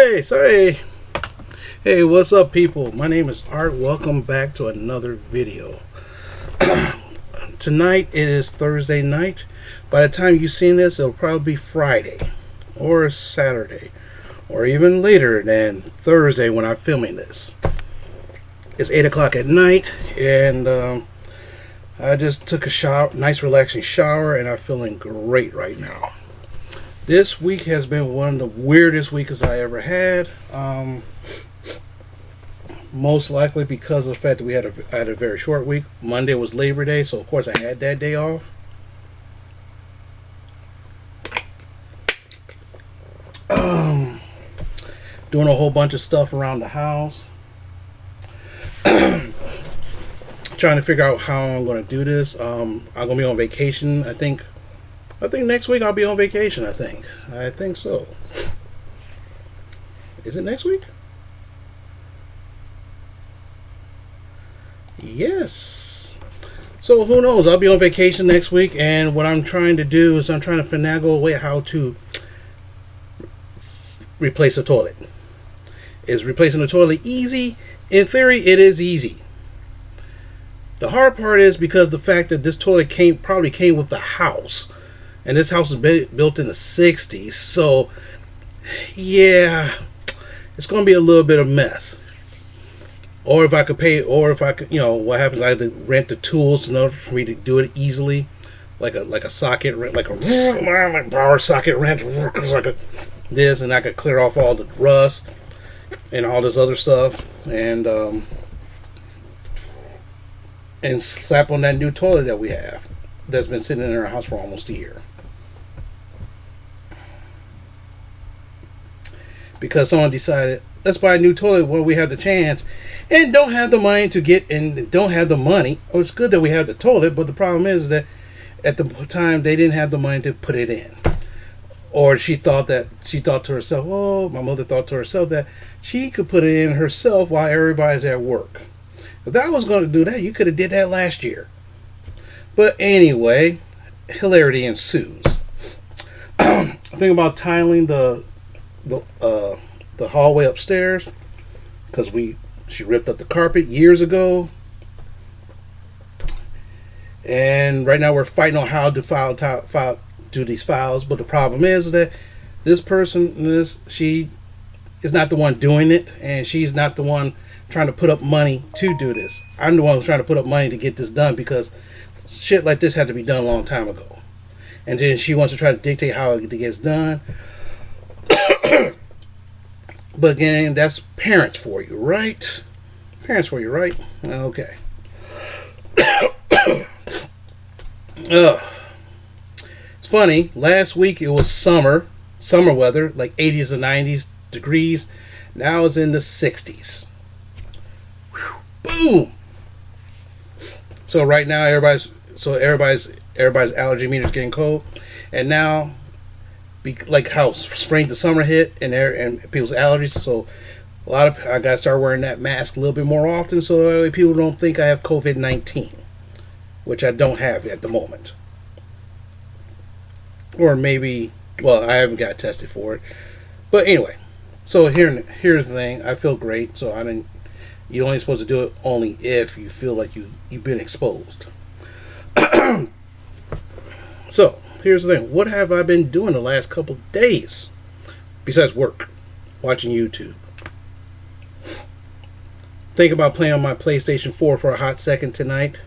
Hey, sorry. Hey, what's up, people? My name is Art. Welcome back to another video. Tonight it is Thursday night. By the time you've seen this, it'll probably be Friday or Saturday or even later than Thursday when I'm filming this. It's 8 o'clock at night, and I just took a shower, nice relaxing shower, and I'm feeling great right now. This week has been one of the weirdest weeks I ever had. Most likely because of the fact that I had a very short week. Monday was Labor Day, so of course I had that day off. Doing a whole bunch of stuff around the house. Trying to figure out how I'm going to do this. I'm going to be on vacation. I think next week I'll be on vacation. I think so. Is it next week? Yes. So who knows? I'll be on vacation next week, and what I'm trying to do is I'm trying to finagle away how to replace a toilet. Is replacing the toilet easy? In theory, it is easy. The hard part is because the fact that this toilet probably came with the house, and this house was built in the 60s, so yeah, it's going to be a little bit of mess. Or if I could, what happens? I have to rent the tools in order for me to do it easily, like a socket wrench, like a power socket wrench, like this, and I could clear off all the rust and all this other stuff, and slap on that new toilet that we have that's been sitting in our house for almost a year. Because someone decided, let's buy a new toilet when we have the chance, and don't have the money to get, and don't have the money. Oh, it's good that we have the toilet, but the problem is that at the time they didn't have the money to put it in. Or she thought to herself, oh, my mother thought to herself that she could put it in herself while everybody's at work. If I was going to do that, you could have did that last year. But anyway, hilarity ensues. I think about tiling the hallway upstairs because she ripped up the carpet years ago, and right now we're fighting on how to do these files. But the problem is that this person she is not the one doing it, and she's not the one trying to put up money to do this. I'm the one who's trying to put up money to get this done because shit like this had to be done a long time ago, and then she wants to try to dictate how it gets done. But again, that's parents for you, right? Parents for you, right? Okay. It's funny. Last week it was summer weather, like 80s and 90s degrees. Now it's in the 60s. Whew, boom. So right now everybody's allergy meter is getting cold, and now, like how spring to summer hit and people's allergies, so I gotta start wearing that mask a little bit more often so that people don't think I have COVID-19, which I don't have at the moment. Or maybe, well, I haven't got tested for it. But anyway, so here's the thing. I feel great, so you're only supposed to do it only if you feel like you've been exposed. So here's the thing. What have I been doing the last couple days? Besides work, watching YouTube. Think about playing on my PlayStation 4 for a hot second tonight.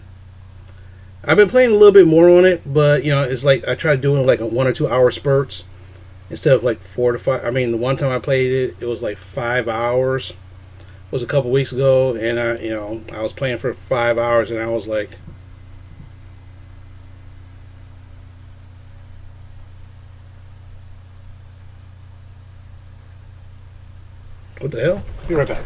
I've been playing a little bit more on it, but it's like I try doing like a 1 or 2 hour spurts instead of like 4 to 5. I mean, the one time I played it was like 5 hours. It was a couple weeks ago, and I was playing for 5 hours, and I was like, what the hell? Be right back.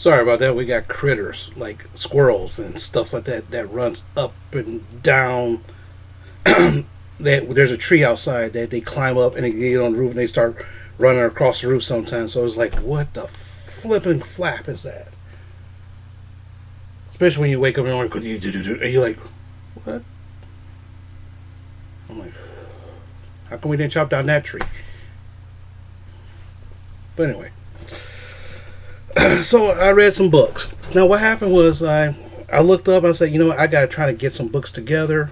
Sorry about that. We got critters like squirrels and stuff like that that runs up and down. There's a tree outside that they climb up and they get on the roof and they start running across the roof sometimes. So it's like, what the flipping flap is that? Especially when you wake up in the morning and you're like, what? I'm like, how come we didn't chop down that tree? But anyway. So I read some books. Now what happened was I looked up and I said, you know what, I got to try to get some books together.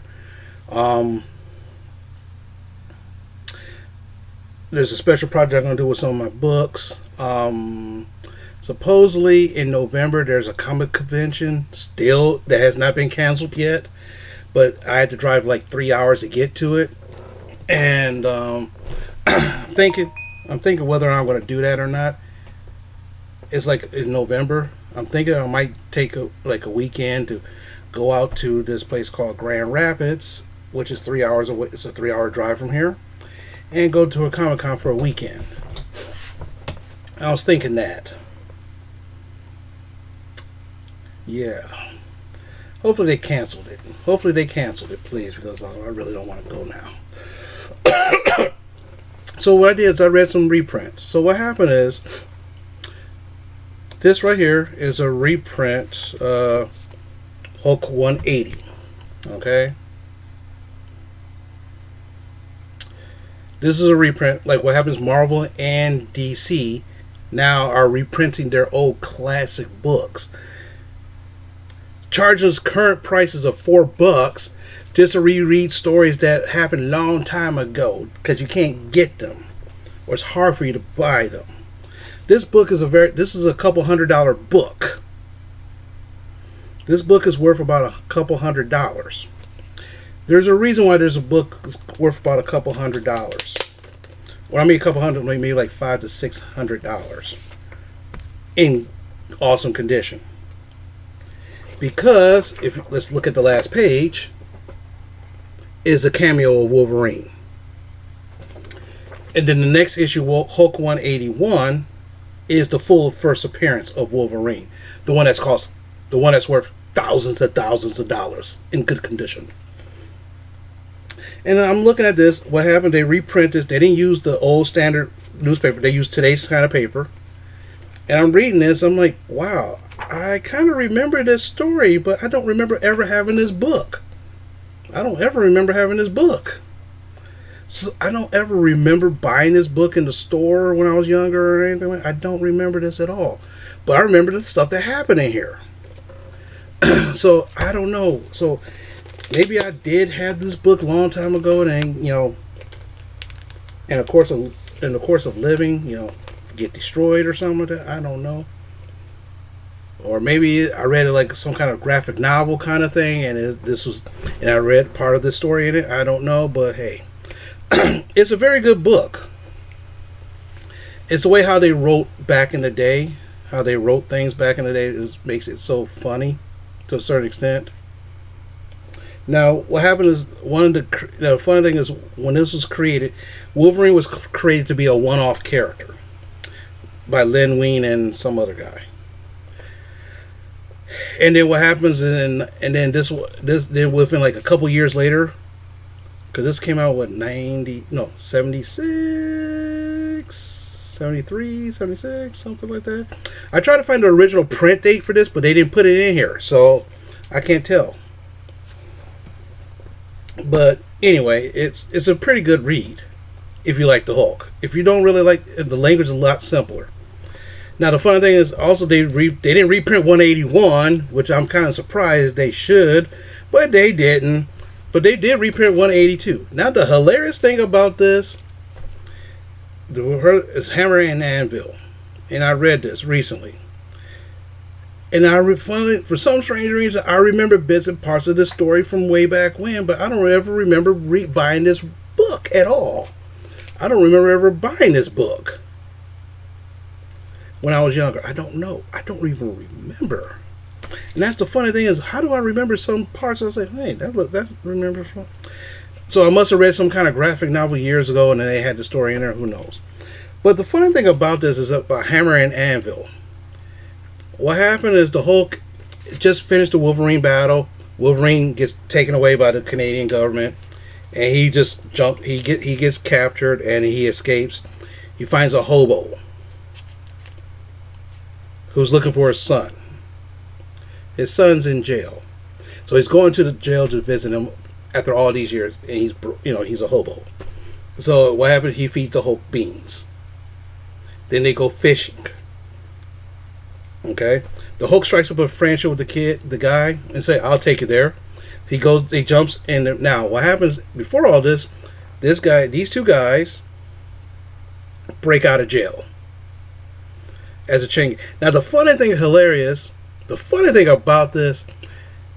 There's a special project I'm going to do with some of my books. Supposedly in November there's a comic convention still that has not been canceled yet, but I had to drive like 3 hours to get to it, and I'm thinking whether I'm going to do that or not. It's like in November. I'm thinking I might take a weekend to go out to this place called Grand Rapids, which is 3 hours away. It's a 3 hour drive from here, and go to a Comic Con for a weekend. I was thinking that. Yeah. Hopefully they canceled it. Please, because I really don't want to go now. So what I did is I read some reprints. So what happened is, this right here is a reprint, Hulk 180. Okay? This is a reprint. Like what happens, Marvel and DC now are reprinting their old classic books. Charging us current prices of $4 just to reread stories that happened a long time ago because you can't get them, or it's hard for you to buy them. This book is this is a couple $100 book. This book is worth about a couple $100. There's a reason why there's a book worth about a couple $100. Well, I mean a couple hundred, maybe like $500 to $600 in awesome condition. Because let's look at the last page, is a cameo of Wolverine. And then the next issue, Hulk 181, is the full first appearance of Wolverine, the one that's worth thousands of dollars in good condition. And I'm looking at this. What happened? They reprint this. They didn't use the old standard newspaper. They used today's kind of paper. And I'm reading this. I'm like, wow, I kind of remember this story, but I don't remember ever having this book. So I don't ever remember buying this book in the store when I was younger or anything like that. I don't remember this at all. But I remember the stuff that happened in here. So I don't know. So maybe I did have this book a long time ago, and then, in the course of living, get destroyed or something like that. I don't know. Or maybe I read it like some kind of graphic novel kind of thing, and I read part of the story in it. I don't know, but hey. It's a very good book. It's the way how they wrote back in the day. How they wrote things back in the day makes it so funny to a certain extent. Now, what happened is, the funny thing is, when this was created, Wolverine was created to be a one-off character by Len Wein and some other guy. And then what happens, then within like a couple years later, because this came out, 76, 73, 76, something like that. I tried to find the original print date for this, but they didn't put it in here, so I can't tell. But anyway, it's a pretty good read if you like the Hulk. If you don't really like, the language is a lot simpler. Now the funny thing is also they didn't reprint 181, which I'm kind of surprised they should, but they didn't. But they did reprint 182. Now the hilarious thing about this is Hammer and Anvil, and I read this recently. And finally, for some strange reason, I remember bits and parts of this story from way back when, but I don't ever remember buying this book at all. I don't remember ever buying this book when I was younger. I don't know. I don't even remember. And that's the funny thing is, how do I remember some parts? I say, hey, that's remember from. So I must have read some kind of graphic novel years ago, and then they had the story in there. Who knows? But the funny thing about this is about Hammer and Anvil. what happened is the Hulk just finished the Wolverine battle. Wolverine gets taken away by the Canadian government, and he just jump. He gets captured and he escapes. He finds a hobo who's looking for his son. His son's in jail, so he's going to the jail to visit him after all these years, and he's a hobo. So what happens? He feeds the Hulk beans. Then they go fishing. Okay, the Hulk strikes up a friendship with the guy, and say, "I'll take you there." He jumps in. Now, what happens before all this? These two guys break out of jail as a chain. Now, the funny thing about this,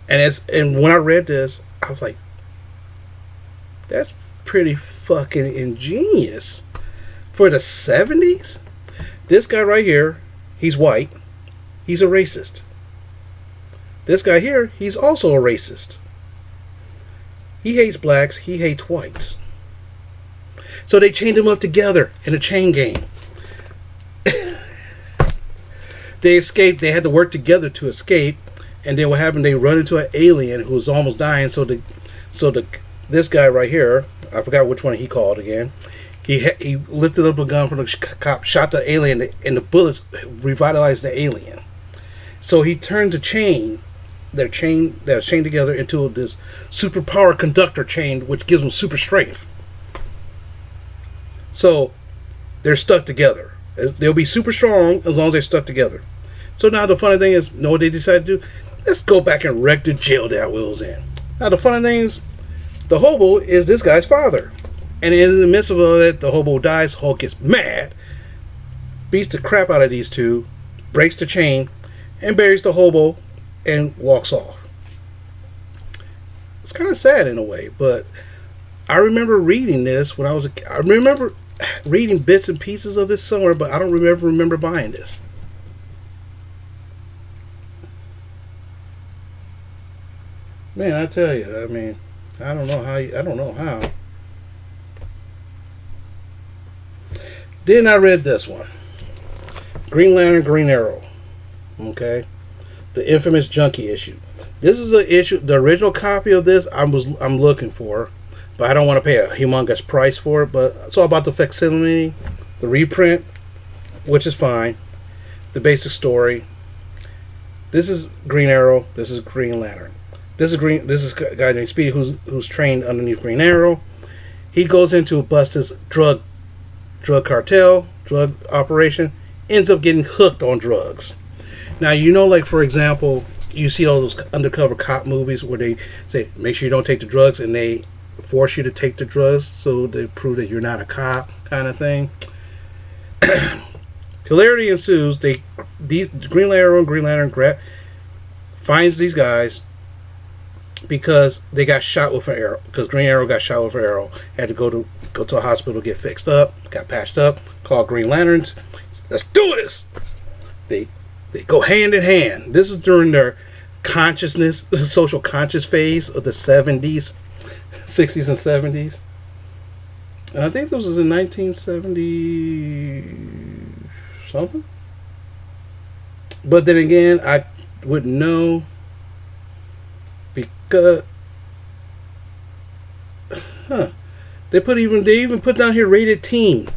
and when I read this, I was like, that's pretty fucking ingenious for the 70s. This guy right here, he's white. He's a racist. This guy here, he's also a racist. He hates blacks. He hates whites. So they chained them up together in a chain gang. They escaped. They had to work together to escape. And then what happened? They run into an alien who was almost dying. So this guy right here, I forgot which one he called again. He lifted up a gun from the cop, shot the alien, and the bullets revitalized the alien. So he turned the chain. They're chained together into this superpower conductor chain, which gives them super strength. So they're stuck together. They'll be super strong as long as they're stuck together. So now the funny thing is, know what they decided to do? Let's go back and wreck the jail that we was in. Now the funny thing is, the hobo is this guy's father. And in the midst of all that, the hobo dies. Hulk gets mad, beats the crap out of these two, breaks the chain, and buries the hobo and walks off. It's kind of sad in a way, but I remember reading this when I was a kid. I remember reading bits and pieces of this somewhere, but I don't remember buying this. Man, I tell you, I mean, I don't know how. Then I read this one. Green Lantern, Green Arrow. Okay? The infamous Junkie issue. This is the issue, the original copy of this I'm looking for, but I don't want to pay a humongous price for it. But it's all about the facsimile, the reprint, which is fine. The basic story. This is Green Arrow. This is Green Lantern. This is a guy named Speedy who's trained underneath Green Arrow. He goes in to bust his drug cartel, drug operation, ends up getting hooked on drugs. Now, like, for example, you see all those undercover cop movies where they say, make sure you don't take the drugs, and they force you to take the drugs so they prove that you're not a cop, kind of thing. Hilarity ensues. Green Arrow and Green Lantern finds these guys because they got shot with an arrow. Because Green Arrow got shot with an arrow, had to go to a hospital, get fixed up, got patched up, called Green Lanterns. Let's do this. They go hand in hand. This is during their social conscious phase of the 70s, 60s and 70s. And I think this was in 1970 something. But then again, I wouldn't know because they even put down here rated teen.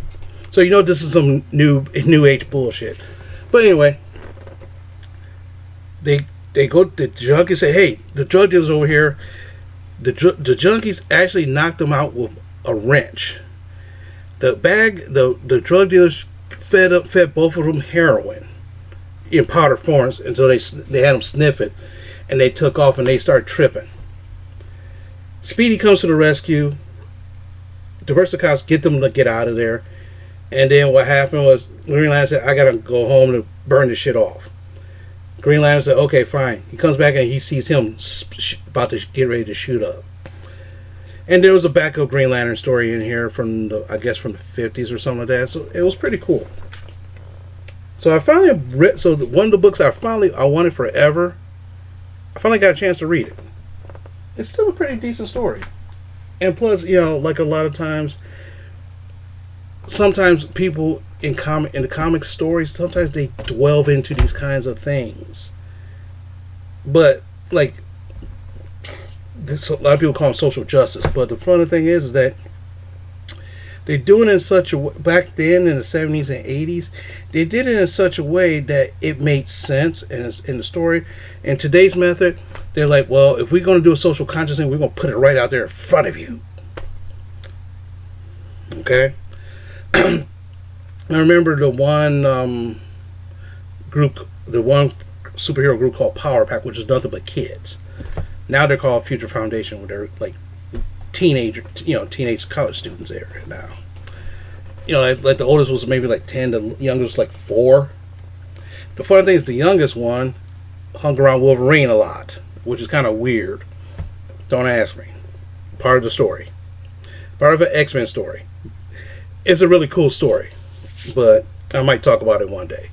So this is some new age bullshit. But anyway, they go, the junkies say, hey, the drug dealers over here, the junkies actually knocked them out with a wrench. The drug dealers fed both of them heroin in powder forms until they had them sniff it, and they took off and they started tripping. Speedy comes to the rescue. Diverse cops get them to get out of there. And then what happened was Green Lantern said, I gotta go home to burn this shit off. Green Lantern said, okay, fine. He comes back and he sees him about to get ready to shoot up. And there was a backup Green Lantern story in here from the 50s or something like that. So it was pretty cool. So I finally read, one of the books I wanted forever, I finally got a chance to read it. It's still a pretty decent story. And plus, like a lot of times, sometimes people, in the comic stories, sometimes they delve into these kinds of things. But like, this, a lot of people call them social justice. But the funny thing is that they do it in such a way, back then in the 70s and 80s, they did it in such a way that it made sense in the story. In today's method, they're like, well, if we're going to do a social conscious thing, we're going to put it right out there in front of you. Okay? I remember the one group, the one superhero group called Power Pack, which is nothing but kids. Now they're called Future Foundation, where they're like teenage college students area now. Like the oldest was maybe like 10, the youngest was like 4. The funny thing is the youngest one hung around Wolverine a lot, which is kind of weird. Don't ask me. Part of the story. Part of an X-Men story. It's a really cool story, but I might talk about it one day.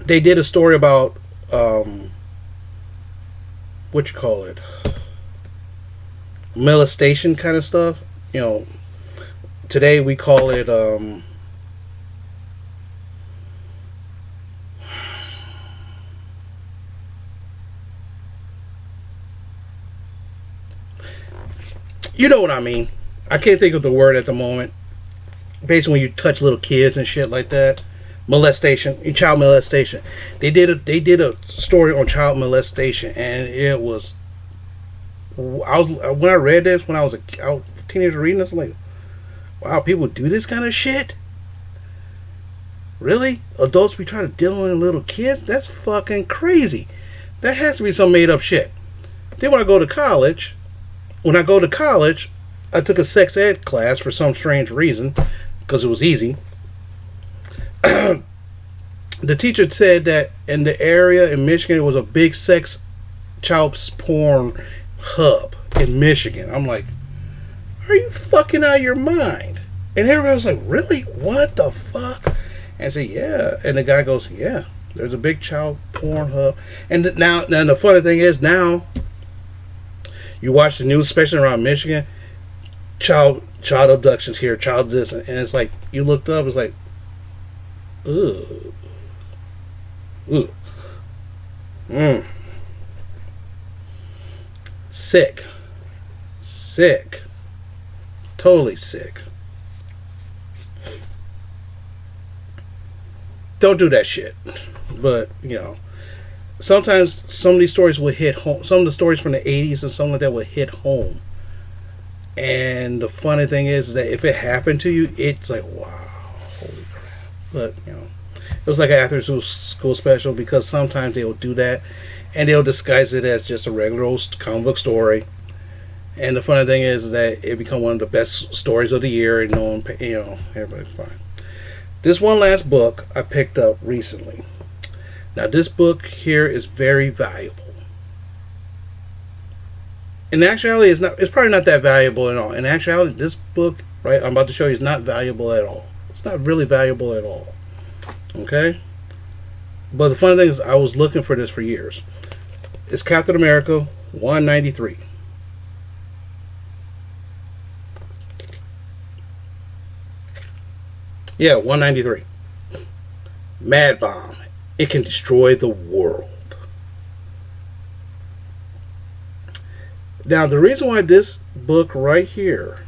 They did a story about what you call it, molestation kind of stuff. Today we call it you know what I mean. I can't think of the word at the moment. Basically, when you touch little kids and shit like that, molestation, child molestation. They did a story on child molestation, and it was. When I read this when I was a teenager reading this, I'm like, wow, people do this kind of shit. Really? Adults be trying to deal with little kids? That's fucking crazy. That has to be some made up shit. Then when I go to college, I took a sex ed class for some strange reason, because it was easy. The teacher said that in the area in Michigan, it was a big child porn hub in Michigan. I'm like, are you fucking out of your mind? And everybody was like, really? What the fuck? And I said, yeah. And the guy goes, yeah, there's a big child porn hub. And now the funny thing is, now you watch the news, especially around Michigan, child abductions here, child this, and it's like, you looked up, it's like, ugh. Sick. Totally sick. Don't do that shit. But, sometimes some of these stories will hit home. Some of the stories from the 80s and something like that will hit home. And the funny thing is that if it happened to you, it's like, wow, holy crap. But, it was like an after school special, because sometimes they will do that and they'll disguise it as just a regular old comic book story. And the funny thing is that it become one of the best stories of the year, and no one, everybody's fine. This one last book I picked up recently. Now this book here is very valuable. In actuality, it's probably not that valuable at all. In actuality, this book, right, I'm about to show you, is not valuable at all. It's not really valuable at all. Okay? But the funny thing is, I was looking for this for years. It's Captain America 193. Yeah, 193. Mad Bomb. It can destroy the world. Now, the reason why this book right here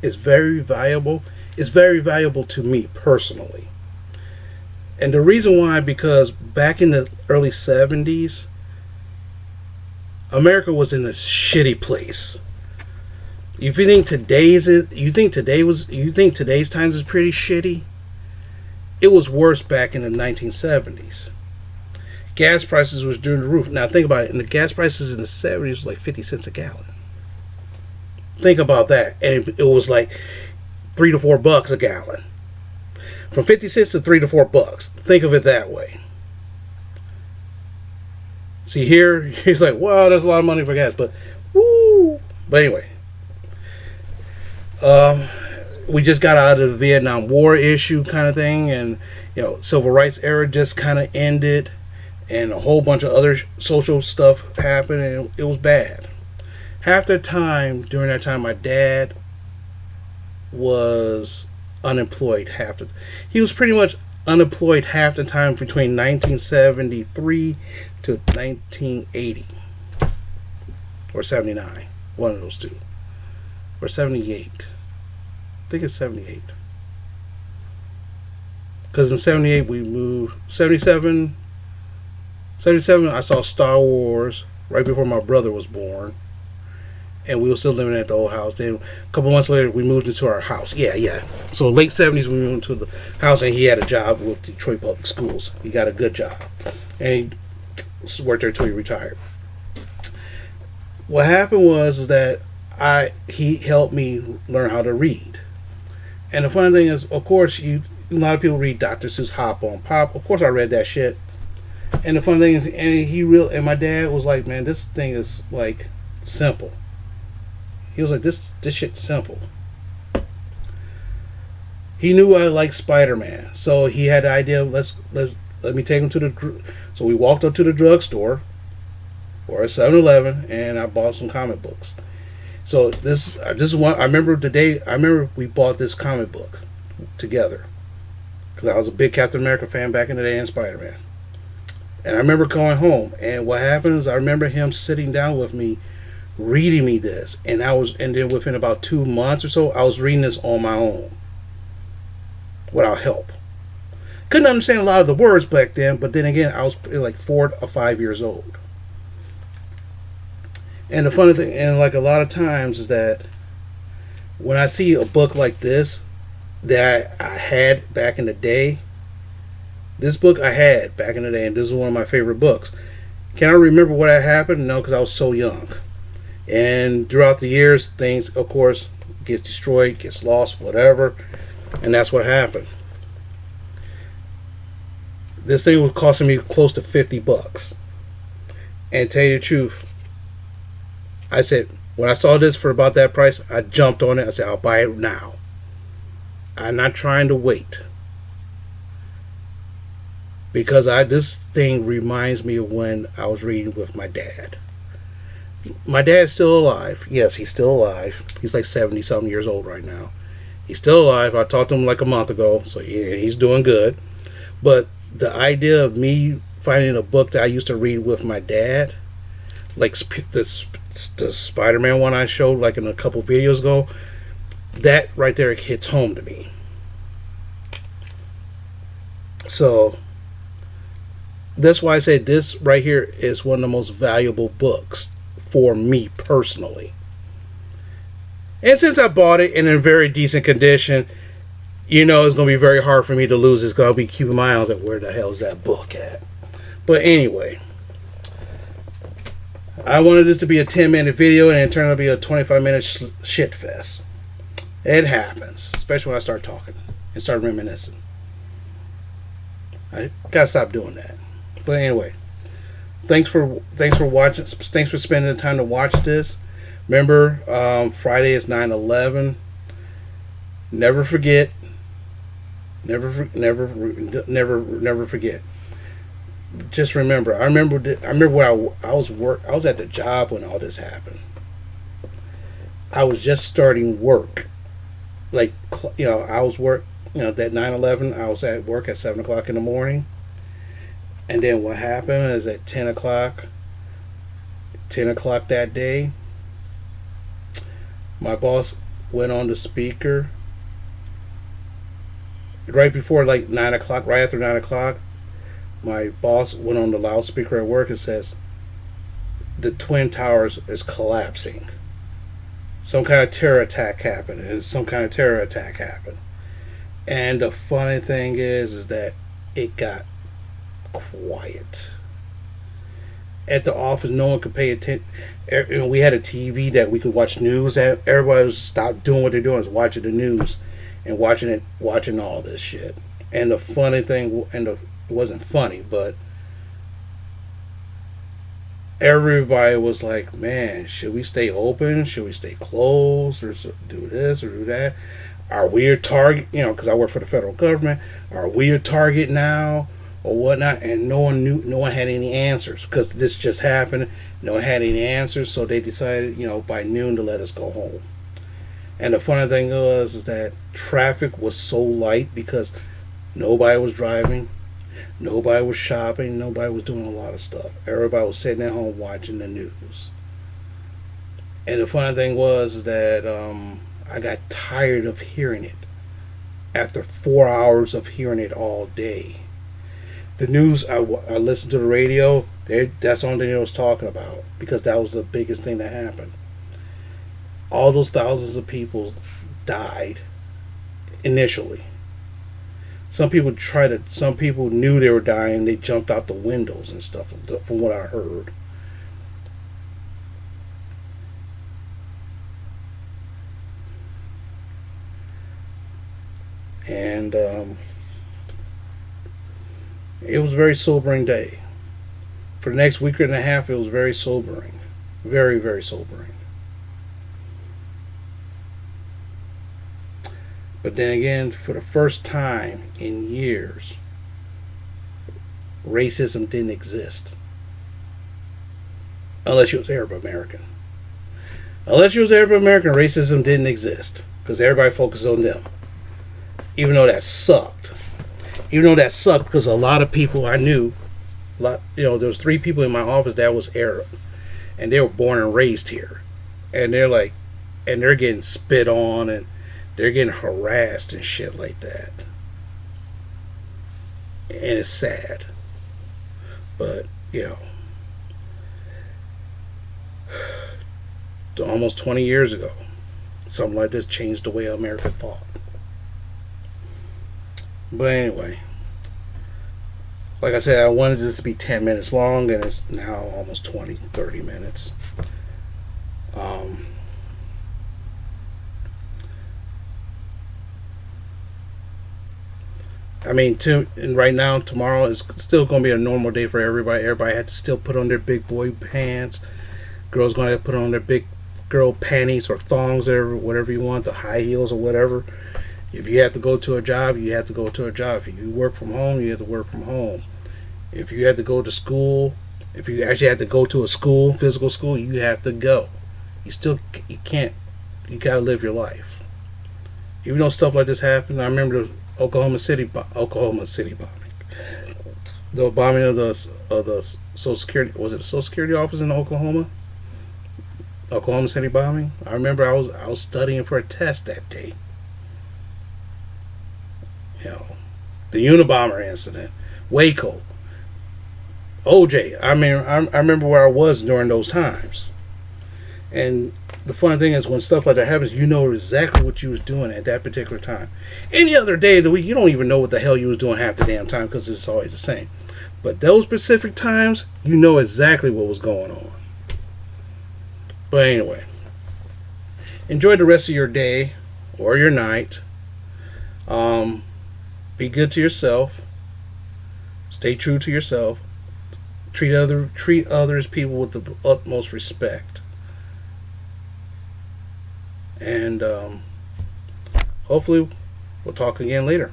is very valuable to me personally. And the reason why, because back in the early 70s, America was in a shitty place. If you think today's times is pretty shitty, it was worse back in the 1970s. Gas prices was through the roof. Now think about it. And the gas prices in the 70s was like 50 cents a gallon. Think about that. And it was like $3 to $4 a gallon. From 50 cents to $3 to $4. Think of it that way. See here, he's like, wow, there's a lot of money for gas, but woo. But anyway, we just got out of the Vietnam War issue kind of thing, and civil rights era just kind of ended, and a whole bunch of other social stuff happened, and it was bad. Half the time during that time, my dad was unemployed half the. He was pretty much unemployed half the time between 1973 to 1980 or 79, one of those two, or 78. I think it's 78. Because in 78 we moved. 77 I saw Star Wars right before my brother was born. And we were still living at the old house. Then a couple months later, we moved into our house. Yeah. So late 70s, we moved into the house, and he had a job with Detroit Public Schools. He got a good job. And he worked there until he retired. What happened was that he helped me learn how to read. And the funny thing is, of course, a lot of people read Dr. Seuss Hop on Pop. Of course, I read that shit. And the funny thing is, and my dad was like, man, this thing is like simple. He was like, this shit's simple. He knew I liked Spider-Man, so he had the idea. Let me take him to the. So we walked up to the drugstore, or a 7-Eleven, and I bought some comic books. So this is one. I remember we bought this comic book together because I was a big Captain America fan back in the day and Spider-Man. And I remember going home, and what happened is I remember him sitting down with me, reading me this, and then within about 2 months or so, I was reading this on my own without help. Couldn't understand a lot of the words back then, but then again, I was like 4 or 5 years old. And the funny thing, and like a lot of times, is that when I see a book like this that I had back in the day, this book I had back in the day, and this is one of my favorite books. Can I remember what had happened? No, because I was so young. And throughout the years, things, of course, gets destroyed, gets lost, whatever. And that's what happened. This thing was costing me close to $50. And to tell you the truth, I said, when I saw this for about that price, I jumped on it. I said, I'll buy it now. I'm not trying to wait. Because this thing reminds me of when I was reading with my dad. My dad's still alive. Yes, he's still alive. He's like 70-something years old right now. He's still alive. I talked to him like a month ago, so yeah, he's doing good. But the idea of me finding a book that I used to read with my dad, like the Spider-Man one I showed like in a couple videos ago, that right there hits home to me. So that's why I say this right here is one of the most valuable books for me personally. And since I bought it in a very decent condition, it's going to be very hard for me to lose this because I'll be keeping my eye on where the hell is that book at. But anyway, I wanted this to be a 10-minute video, and it turned out to be a 25-minute shit fest. It happens, especially when I start talking and start reminiscing. I gotta stop doing that. But anyway, thanks for watching. Thanks for spending the time to watch this. Remember, Friday is 9/11. Never forget. Never forget. Just remember. I remember when I was at the job when all this happened. I was just starting work. Like, I was that 9/11. I was at work at 7:00 in the morning. And then what happened is at 10 o'clock that day, my boss went on the speaker right before like 9 o'clock, right after 9 o'clock. My boss went on the loudspeaker at work and says, the Twin Towers is collapsing. Some kind of terror attack happened. And the funny thing is that it got quiet at the office. No one could pay attention. We had a TV that we could watch news at. Everybody was stopped doing what they're doing, is watching the news and watching all this shit. And the funny thing, it wasn't funny, but everybody was like, man, should we stay open? Should we stay closed? Or do this or do that? Are we a target? Because I work for the federal government. Are we a target now? Or whatnot? And no one had any answers because this just happened. No one had any answers, so they decided, by noon to let us go home. And the funny thing was is that traffic was so light because nobody was driving, nobody was shopping, nobody was doing a lot of stuff. Everybody was sitting at home watching the news. And the funny thing was is that I got tired of hearing it after 4 hours of hearing it all day. The news, I listened to the radio. That's the only thing they was talking about because that was the biggest thing that happened. All those thousands of people died initially. Some people knew they were dying. They jumped out the windows and stuff. From what I heard, and it was a very sobering day. For the next week and a half, it was very sobering, very very sobering. But then again, for the first time in years, racism didn't exist. Unless you was Arab American. Unless you was Arab American, racism didn't exist. Because everybody focused on them. Even though that sucked. Even though that sucked because a lot of people I knew, there was 3 people in my office that was Arab. And they were born and raised here. And they're getting spit on and they're getting harassed and shit like that. And it's sad. But, almost 20 years ago, something like this changed the way America thought. But anyway, like I said, I wanted this to be 10 minutes long, and it's now almost 20, 30 minutes. And right now, tomorrow is still going to be a normal day for everybody. Everybody had to still put on their big boy pants. Girls going to have to put on their big girl panties or thongs or whatever you want, the high heels or whatever. If you have to go to a job, you have to go to a job. If you work from home, you have to work from home. If you have to go to school, if you actually have to go to a school, physical school, you have to go. You can't. You got to live your life. Even though stuff like this happened, I remember the Oklahoma City bombing. The bombing of the Social Security, was it the Social Security office in Oklahoma? Oklahoma City bombing. I remember I was studying for a test that day. The Unabomber incident, Waco, OJ. I remember where I was during those times. And the funny thing is, when stuff like that happens, you know exactly what you was doing at that particular time. Any other day of the week, you don't even know what the hell you was doing half the damn time because it's always the same. But those specific times, you know exactly what was going on. But anyway, enjoy the rest of your day or your night. Be good to yourself. Stay true to yourself. Treat others people with the utmost respect. And hopefully we'll talk again later.